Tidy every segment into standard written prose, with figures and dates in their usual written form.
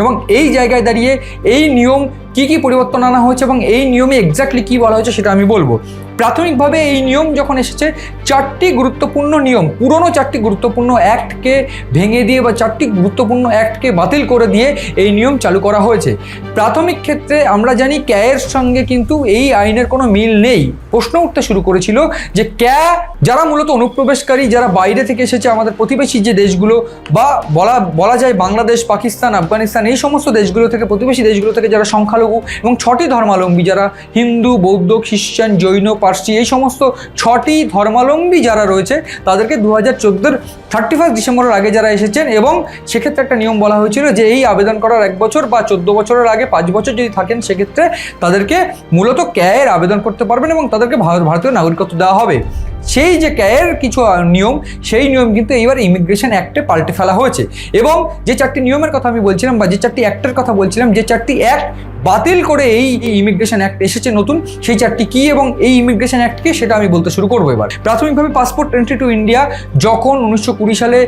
এবং এই জায়গায় দাঁড়িয়ে এই নিয়ম কি পরিবর্তন আনা হয়েছে এবং এই নিয়মে এক্স্যাক্টলি কি বলা হয়েছে সেটা আমি বলবো। প্রাথমিকভাবে এই নিয়ম যখন এসেছে, চারটি গুরুত্বপূর্ণ নিয়ম, পুরনো চারটি গুরুত্বপূর্ণ অ্যাক্টকে ভেঙে দিয়ে বা চারটি গুরুত্বপূর্ণ অ্যাক্টকে বাতিল করে দিয়ে এই নিয়ম চালু করা হয়েছে। প্রাথমিক ক্ষেত্রে আমরা জানি ক্যায়ের সঙ্গে কিন্তু এই আইনের কোনো মিল নেই। প্রশ্ন উঠতে শুরু করেছিল যে যারা মূলত অনুপ্রবেশকারী, যারা বাইরে থেকে এসেছে, আমাদের প্রতিবেশী যে দেশগুলো বা বলা যায় বাংলাদেশ, পাকিস্তান, আফগানিস্তান, এই সমস্ত দেশগুলো থেকে, প্রতিবেশী দেশগুলো থেকে যারা সংখ্যালঘু এবং 6টি ধর্মাবলম্বী, যারা হিন্দু, বৌদ্ধ, খ্রিস্টান, জৈন, পার্সি, এই সমস্ত 6টি ধর্মাবলম্বী যারা রয়েছে তাদেরকে 2014 31 ডিসেম্বরের আগে যারা এসেছেন, এবং সেক্ষেত্রে একটা নিয়ম বলা হয়েছিল যে এই আবেদন করার 1 বছর বা 14 বছরের আগে 5 বছর যদি থাকেন সেক্ষেত্রে তাদেরকে মূলত ক্যায়ের আবেদন করতে পারবেন এবং তাদেরকে ভারতীয় নাগরিকত্ব দেওয়া হবে। সেই যে ক্যায়ের কিছু নিয়ম, সেই নিয়ম কিন্তু এইবার ইমিগ্রেশন অ্যাক্টে পাল্টে ফেলা হয়েছে। এবং যে 4টি নিয়মের কথা আমি বলছিলাম বা যে 4টি অ্যাক্টের কথা বলছিলাম, যে 4টি অ্যাক্ট বাতিল করে এই ইমিগ্রেশন অ্যাক্ট এসেছে নতুন, সেই 4টি কি এবং এই ইমিগ্রেশন অ্যাক্টকে সেটা আমি বলতে শুরু করবো এবার। প্রাথমিকভাবে পাসপোর্ট এন্ট্রি টু ইন্ডিয়া, যখন 1920 সালে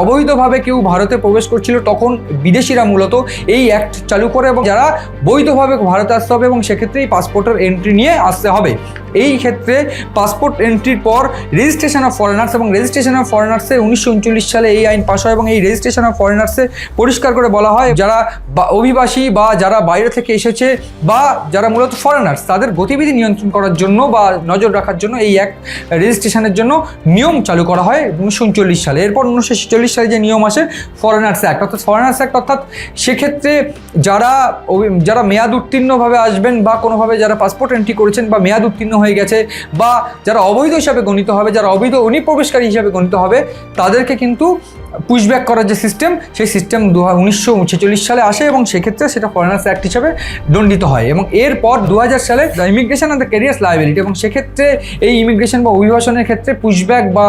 অবৈধভাবে কেউ ভারতে প্রবেশ করছিল তখন বিদেশিরা মূলত এই অ্যাক্ট চালু করে এবং যারা বৈধভাবে ভারতে আসতে হবে এবং সেক্ষেত্রে এই পাসপোর্টের এন্ট্রি নিয়ে আসতে হবে। এই ক্ষেত্রে পাসপোর্ট এন্ট্রির পর রেজিস্ট্রেশন অফ ফরেনার্স, এবং রেজিস্ট্রেশন অফ ফরেনার্সে 1939 সালে এই আইন পাস হয় এবং এই রেজিস্ট্রেশন অফ ফরেনার্সে পরিষ্কার করে বলা হয় যারা অভিবাসী বা যারা বাইরে থেকে এসেছে বা যারা মূলত ফরেনার্স, তাদের গতিবিধি নিয়ন্ত্রণ করার জন্য বা নজর রাখার জন্য এই অ্যাক্ট রেজিস্ট্রেশনের জন্য নিয়ম চালু করা হয় 1939 সালে। এরপর 1946 সালে যে নিয়ম আসে ফরেনার্স অ্যাক্ট, অর্থাৎ ফরেনার্স অ্যাক্ট, অর্থাৎ সেক্ষেত্রে যারা মেয়াদ উত্তীর্ণভাবে আসবেন বা কোনোভাবে যারা পাসপোর্ট এন্ট্রি করেছেন বা মেয়াদ উত্তীর্ণ হয়ে গেছে বা যারা অবৈধ হিসাবে গণিত হবে, যারা অবৈধ অনুপ্রবেশকারী হিসাবে গণিত হবে, তাদেরকে কিন্তু পুশব্যাক করার যে সিস্টেম, সেই সিস্টেম 1946 সালে আসে এবং সেক্ষেত্রে সেটা ফরেনার্স অ্যাক্ট হিসাবে দণ্ডিত হয়। এবং এরপর 2000 সালে the immigration and the carriers liability, এবং সেক্ষেত্রে এই ইমিগ্রেশন বা অভিবাসনের ক্ষেত্রে পুশব্যাক বা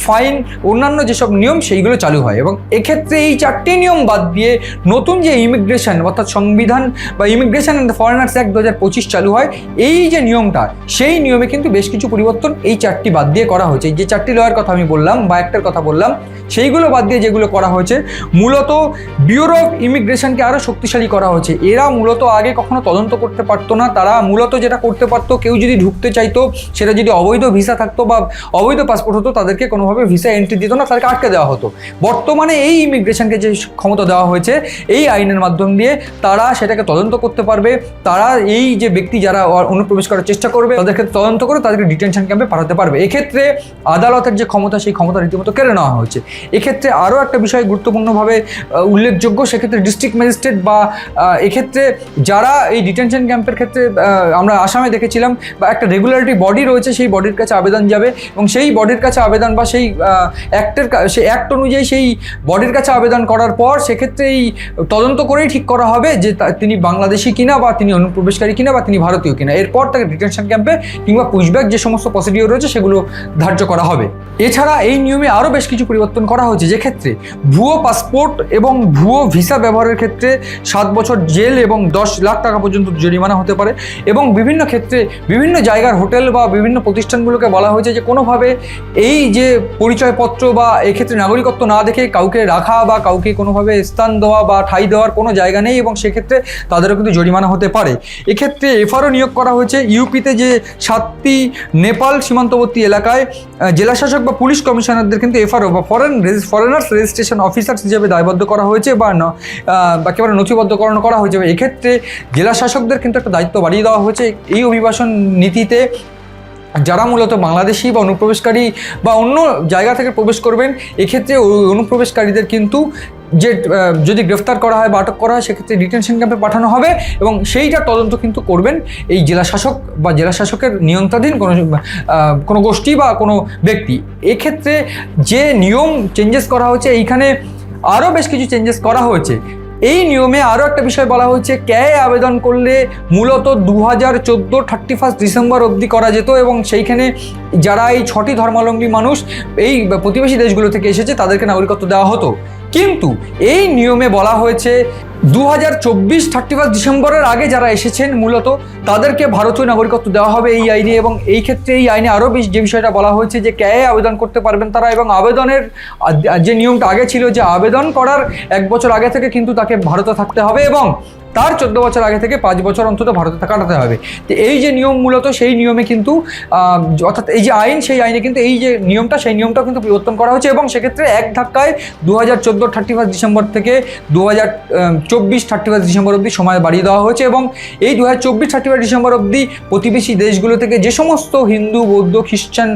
ফাইন, অন্যান্য যেসব নিয়ম সেইগুলো চালু হয়। এবং এক্ষেত্রে এই 4টি নিয়ম বাদ দিয়ে নতুন যে ইমিগ্রেশন অর্থাৎ সংবিধান বা immigration and the foreigners act 2025 চালু হয়, এই যে নিয়মটা, সেই নিয়মে কিন্তু বেশ কিছু পরিবর্তন এই 4টি বাদ দিয়ে করা হয়েছে। যে 4টি লয়ের কথা আমি বললাম বা অ্যাক্টের কথা বললাম, সেইগুলো বাদ দিয়ে যেগুলো করা হয়েছে, মূলত ব্যুরো অফ ইমিগ্রেশনকে আরও শক্তিশালী করা হয়েছে। এরা মূলত আগে কখনো তদন্ত করতে পারতো না। তারা মূলত যেটা করতে পারতো, কেউ যদি ঢুকতে চাইতো, সেটা যদি অবৈধ ভিসা থাকতো বা অবৈধ পাসপোর্ট হতো, তাদেরকে কোনোভাবে ভিসা এন্ট্রি দিত না, তাদেরকে আটকে দেওয়া হতো। বর্তমানে এই ইমিগ্রেশনকে যে ক্ষমতা দেওয়া হয়েছে এই আইনের মাধ্যম দিয়ে, তারা সেটাকে তদন্ত করতে পারবে। তারা এই যে ব্যক্তি যারা অনুপ্রবেশ করার চেষ্টা করবে তাদেরকে তদন্ত করে তাদেরকে ডিটেনশন ক্যাম্পে পাঠাতে পারবে। এক্ষেত্রে আদালতের যে ক্ষমতা, সেই ক্ষমতা রীতিমতো কেড়ে নেওয়া হয়েছে। এক্ষেত্রে আরও একটা বিষয় গুরুত্বপূর্ণভাবে উল্লেখযোগ্য, সেক্ষেত্রে ডিস্ট্রিক্ট ম্যাজিস্ট্রেট বা এক্ষেত্রে যারা এই ডিটেনশন ক্যাম্পের ক্ষেত্রে আমরা আসামে দেখেছিলাম বা একটা রেগুলারিটি বডি রয়েছে, সেই বডির কাছে আবেদন যাবে এবং সেই বডির কাছে আবেদন বা সেই অ্যাক্ট অনুযায়ী সেই বডির কাছে আবেদন করার পর সেক্ষেত্রে এই তদন্ত করেই ঠিক করা হবে যে তিনি বাংলাদেশি কিনা বা তিনি অনুপ্রবেশকারী কিনা বা তিনি ভারতীয় কিনা। এরপর তাকে ডিটেনশন ক্যাম্পে কিংবা পুশব্যাক যে সমস্ত প্রসিডিওর রয়েছে সেগুলো ধার্য করা হবে। এছাড়া এই নিয়মে আরও বেশ কিছু পরিবর্তন করা হয়েছে, যে ক্ষেত্রে ভুয়ো পাসপোর্ট এবং ভুয়ো ভিসা ব্যবহারের ক্ষেত্রে 7 বছর জেল এবং 10 লাখ টাকা পর্যন্ত জরিমানা হতে পারে। এবং বিভিন্ন ক্ষেত্রে বিভিন্ন জায়গার হোটেল বা বিভিন্ন প্রতিষ্ঠানগুলোকে বলা হয়েছে যে কোনোভাবে এই যে পরিচয়পত্র বা এক্ষেত্রে নাগরিকত্ব না দেখে কাউকে রাখা বা কাউকে কোনোভাবে স্থান দেওয়া বা ঠাঁই দেওয়ার কোনো জায়গা নেই এবং সেক্ষেত্রে তাদেরও কিন্তু জরিমানা হতে পারে। এক্ষেত্রে এফআরও নিয়োগ করা হয়েছে। ইউপিতে যে 7টি নেপাল সীমান্তবর্তী এলাকায় জেলাশাসক বা পুলিশ কমিশনারদের কিন্তু এফআরও বা ফরেনার্স রেজিস্ট্রেশন অফিসার্স হিসেবে দায়বদ্ধ করা হয়েছে বা একেবারে নথিবদ্ধকরণ করা হয়েছে। এক্ষেত্রে জেলা শাসকদের কিন্তু একটা দায়িত্ব বাড়িয়ে দেওয়া হয়েছে এই অভিবাসন নীতিতে। যারা মূলত বাংলাদেশি বা অনুপ্রবেশকারী বা অন্য জায়গা থেকে প্রবেশ করবেন, এক্ষেত্রে অনুপ্রবেশকারীদের কিন্তু যে যদি গ্রেফতার করা হয় বা আটক করা হয় সেক্ষেত্রে ডিটেনশন ক্যাম্পে পাঠানো হবে এবং সেইটা তদন্ত কিন্তু করবেন এই জেলা শাসক বা জেলা শাসকের নিয়ন্ত্রণাধীন কোনো গোষ্ঠী বা কোনো ব্যক্তি। এক্ষেত্রে যে নিয়ম চেঞ্জেস করা হয়েছে, এইখানে আরও বেশ কিছু চেঞ্জেস করা হয়েছে। এই নিয়মে আরও একটা বিষয় বলা হয়েছে, ক্যায়ে আবেদন করলে মূলত 2014 31 ডিসেম্বর অবধি করা যেত এবং সেইখানে যারা এই 6টি ধর্মাবলম্বী মানুষ এই প্রতিবেশী দেশগুলো থেকে এসেছে তাদেরকে নাগরিকত্ব দেওয়া হতো। কিন্তু এই নিয়মে বলা হয়েছে 31 ডিসেম্বরের আগে যারা এসেছেন মূলত তাদেরকে ভারতীয় নাগরিকত্ব দেওয়া হবে এই আইনে, এবং এই ক্ষেত্রে এই আইনে আরও বেশ যে বিষয়টা বলা হয়েছে যে ক্যায়ে আবেদন করতে পারবেন তারা, এবং আবেদনের যে নিয়মটা আগে ছিল যে আবেদন করার 1 বছর আগে থেকে কিন্তু তাকে ভারতে থাকতে হবে এবং তার 14 বছর আগে থেকে 5 বছর অন্তত ভারতে কাটাতে হবে। তো এই যে নিয়ম মূলত সেই নিয়মে কিন্তু অর্থাৎ এই যে আইন সেই আইনে কিন্তু এই যে নিয়মটা সেই নিয়মটাও কিন্তু পরিবর্তন করা হচ্ছে, এবং সেক্ষেত্রে এক ধাক্কায় 2014 31 ডিসেম্বর থেকে 2024 31 ডিসেম্বর অবধি সময় বাড়িয়ে দেওয়া হয়েছে, এবং এই 2024 31 ডিসেম্বর অবধি প্রতিবেশী দেশগুলো থেকে যে সমস্ত হিন্দু, বৌদ্ধ, খ্রিস্টান,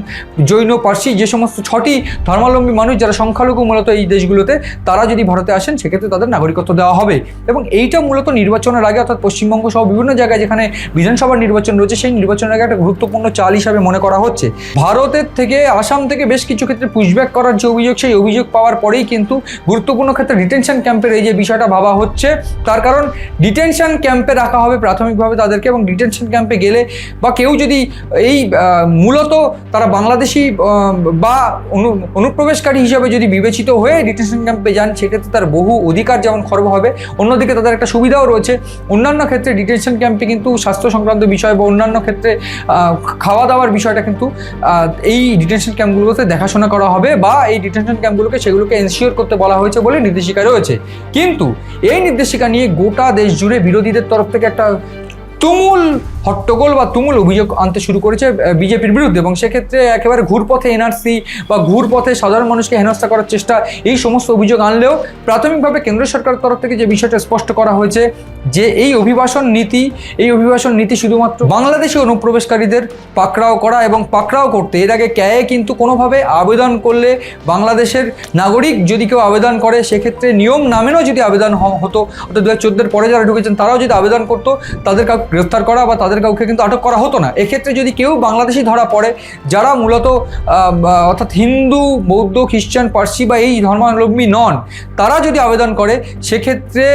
জৈন, পার্সি যে সমস্ত 6টি ধর্মাবলম্বী মানুষ যারা সংখ্যালঘু মূলত এই দেশগুলোতে, তারা যদি ভারতে আসেন সেক্ষেত্রে তাদের নাগরিকত্ব দেওয়া হবে। এবং এইটা মূলত নির্বাচনের আগে অর্থাৎ পশ্চিমবঙ্গ সহ বিভিন্ন জায়গায় যেখানে বিধানসভার নির্বাচন রয়েছে সেই নির্বাচনের আগে একটা গুরুত্বপূর্ণ চাল হিসাবে মনে করা হচ্ছে। ভারতের থেকে আসাম থেকে বেশ কিছু ক্ষেত্রে পুশব্যাক করার যে অভিযোগ, সেই অভিযোগ পাওয়ার পরেই কিন্তু গুরুত্বপূর্ণ ক্ষেত্রে ডিটেনশন ক্যাম্পের এই যে বিষয়টা ভাবা হচ্ছে, তার কারণ ডিটেনশন ক্যাম্পে রাখা হবে প্রাথমিকভাবে তাদেরকে, এবং ডিটেনশন ক্যাম্পে গেলে বা কেউ যদি এই মূলত তারা বাংলাদেশি বা অনুপ্রবেশকারী হিসাবে যদি বিবেচিত হয়ে ডিটেনশন ক্যাম্পে যান সেক্ষেত্রে তার বহু অধিকার যেমন খর্ব হবে, অন্যদিকে তাদের একটা সুবিধাও রয়েছে। অন্যান্য ক্ষেত্রে ডিটেনশন ক্যাম্পে কিন্তু স্বাস্থ্য সংক্রান্ত বিষয় বা অন্যান্য ক্ষেত্রে খাওয়া দাওয়ার বিষয়টা কিন্তু এই ডিটেনশন ক্যাম্পগুলোতে দেখাশোনা করা হবে, বা এই ডিটেনশন ক্যাম্পগুলোকে সেগুলোকে এনশিওর করতে বলা হয়েছে বলে নির্দেশিকা রয়েছে। কিন্তু এই নির্দেশিকা নিয়ে গোটা দেশ জুড়ে বিরোধীদের তরফ থেকে একটা তুমুল হট্টগোল বা তুমুল অভিযোগ আনতে শুরু করেছে বিজেপির বিরুদ্ধে, এবং সেক্ষেত্রে একেবারে ঘুরপথে এনআরসি বা ঘুরপথে সাধারণ মানুষকে হেনস্থা করার চেষ্টা, এই সমস্ত অভিযোগ আনলেও প্রাথমিকভাবে কেন্দ্র সরকারের তরফ থেকে যে বিষয়টা স্পষ্ট করা হয়েছে যে এই অভিবাসন নীতি শুধুমাত্র বাংলাদেশি অনুপ্রবেশকারীদের পাকড়াও করা এবং পাকড়াও করতে, এর আগে ক্যায়ে কিন্তু কোনোভাবে আবেদন করলে বাংলাদেশের নাগরিক যদি কেউ আবেদন করে সেক্ষেত্রে নিয়ম না মেনেও যদি আবেদন হতো, অর্থাৎ 2014 পরে যারা ঢুকেছেন তারাও যদি আবেদন করতো তাদের কাউকে গ্রেফতার করা বা তাদের কাউকে কিন্তু আটক করা হতো না। এক্ষেত্রে যদি কেউ বাংলাদেশি ধরা পড়ে যারা মূলত অর্থাৎ হিন্দু, বৌদ্ধ, খ্রিস্টান, পার্সি বা এই ধর্মাবলম্বী নন, তারা যদি আবেদন করে সেক্ষেত্রে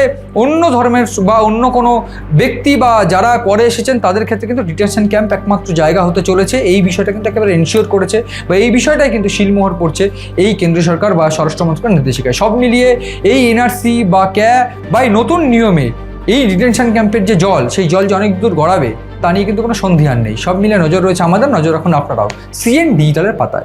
অন্য ধর্মের বা অন্য কোনো ব্যক্তি বা যারা পরে এসেছেন তাদের ক্ষেত্রে কিন্তু ডিটেনশন ক্যাম্প একমাত্র জায়গা হতে চলেছে। এই বিষয়টা কিন্তু একেবারে এনশিওর করেছে বা এই বিষয়টাই কিন্তু শিলমোহর পড়ছে এই কেন্দ্রীয় সরকার বা স্বরাষ্ট্র মন্ত্রকের নির্দেশিকায়। সব মিলিয়ে এই এনআরসি বা ক্যা বা এই নতুন নিয়মে এই ডিটেনশন ক্যাম্পের যে জল, সেই জল যে অনেক দূর গড়াবে তা নিয়ে কিন্তু কোনো সন্দেহ নেই। সব মিলিয়ে নজর রয়েছে আমাদের, নজর রাখুন আপনারাও সিএন ডিজিটালের পাতায়।